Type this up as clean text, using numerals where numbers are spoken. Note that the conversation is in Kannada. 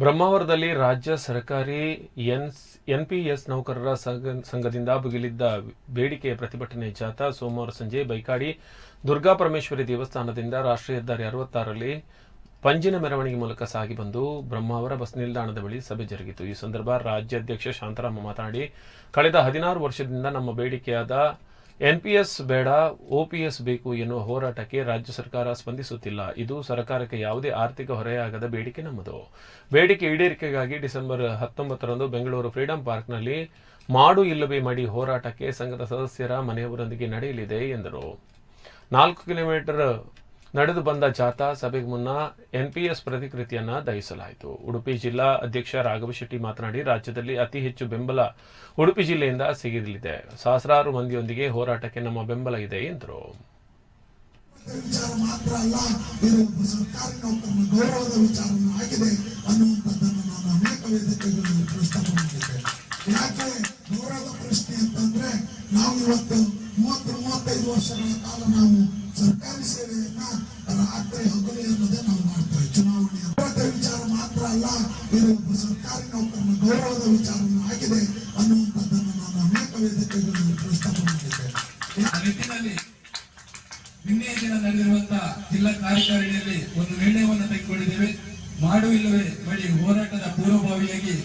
ಬ್ರಹ್ಮಾವರದಲ್ಲಿ ರಾಜ್ಯ ಸರ್ಕಾರಿ ಎನ್ಪಿಎಸ್ ನೌಕರರ ಸಂಘದಿಂದ ಭುಗಿಲಿದ್ದ ಬೇಡಿಕೆಯ ಪ್ರತಿಭಟನೆ ಜಾಥಾ ಸೋಮವಾರ ಸಂಜೆ ಬೈಕಾಡಿ ದುರ್ಗಾಪರಮೇಶ್ವರಿ ದೇವಸ್ಥಾನದಿಂದ ರಾಷ್ಟ್ರೀಯ ಹೆದ್ದಾರಿ 66ರಲ್ಲಿ ಪಂಜಿನ ಮೆರವಣಿಗೆ ಮೂಲಕ ಸಾಗಿ ಬಂದು ಬ್ರಹ್ಮಾವರ ಬಸ್ ನಿಲ್ದಾಣದ ಬಳಿ ಸಭೆ ಜರುಗಿತು. ಈ ಸಂದರ್ಭ ರಾಜ್ಯಾಧ್ಯಕ್ಷ ಶಾಂತಾರಾಮ ಮಾತನಾಡಿ, ಕಳೆದ 16 ವರ್ಷದಿಂದ ನಮ್ಮ ಬೇಡಿಕೆಯಾದ ಎನ್ಪಿಎಸ್ ಬೇಡ, ಒಪಿಎಸ್ ಬೇಕು ಎನ್ನುವ ಹೋರಾಟಕ್ಕೆ ರಾಜ್ಯ ಸರ್ಕಾರ ಸ್ಪಂದಿಸುತ್ತಿಲ್ಲ. ಇದು ಸರ್ಕಾರಕ್ಕೆ ಯಾವುದೇ ಆರ್ಥಿಕ ಹೊರೆಯಾಗದ ಬೇಡಿಕೆ ನಮ್ಮದು. ಬೇಡಿಕೆ ಈಡೇರಿಕೆಗಾಗಿ ಡಿಸೆಂಬರ್ 19ರಂದು ಬೆಂಗಳೂರು ಫ್ರೀಡಂ ಪಾರ್ಕ್ನಲ್ಲಿ ಮಾಡು ಇಲ್ಲವೇ ಮಡಿ ಹೋರಾಟಕ್ಕೆ ಸಂಘದ ಸದಸ್ಯರ ಮನೆಯವರೊಂದಿಗೆ ನಡೆಯಲಿದೆ ಎಂದರು. 4 ಕಿಲೋಮೀಟರ್ ನಡೆದು ಬಂದ ಜಾಥಾ ಸಭೆಗೆ ಮುನ್ನ ಎನ್ಪಿಎಸ್ ಪ್ರತಿಕೃತಿಯನ್ನು ದಹಿಸಲಾಯಿತು. ಉಡುಪಿ ಜಿಲ್ಲಾ ಅಧ್ಯಕ್ಷ ರಾಘವ ಶೆಟ್ಟಿ ಮಾತನಾಡಿ, ರಾಜ್ಯದಲ್ಲಿ ಅತಿ ಹೆಚ್ಚು ಬೆಂಬಲ ಉಡುಪಿ ಜಿಲ್ಲೆಯಿಂದ ಸಿಗಲಿದೆ. ಸಹಸ್ರಾರು ಮಂದಿಯೊಂದಿಗೆ ಹೋರಾಟಕ್ಕೆ ನಮ್ಮ ಬೆಂಬಲ ಇದೆ ಎಂದರು. ಸರ್ಕಾರಿ ಸೇವೆಯನ್ನ ರಾತ್ರಿ ಹಗಲು ಅನ್ನೋದೇ ನಾವು ಮಾಡ್ತೇವೆ. ಚುನಾವಣೆಯ ವಿಚಾರ ಮಾತ್ರ ಅಲ್ಲ, ಇದು ಸರ್ಕಾರಿ ನೌಕರನ ಗೌರವದ ವಿಚಾರವೂ ಆಗಿದೆ ಅನ್ನುವಂಥದ್ದನ್ನು ನಾನು ಅನೇಕ ವೇದಿಕೆಗಳಲ್ಲಿ ಪ್ರಸ್ತಾಪ ಮಾಡಿದ್ದೆ. ಆ ನಿಟ್ಟಿನಲ್ಲಿ ನಿನ್ನೆ ದಿನ ನಡೆದಿರುವಂತಹ ಜಿಲ್ಲಾ ಕಾರ್ಯಕಾರಿಣಿಯಲ್ಲಿ ಒಂದು ನಿರ್ಣಯವನ್ನು ತೆಗೆದುಕೊಂಡಿದ್ದೇವೆ. ಮಾಡು ಇಲ್ಲವೇ ಮಡಿ ಹೋರಾಟದ ಪೂರ್ವಭಾವಿಯಾಗಿ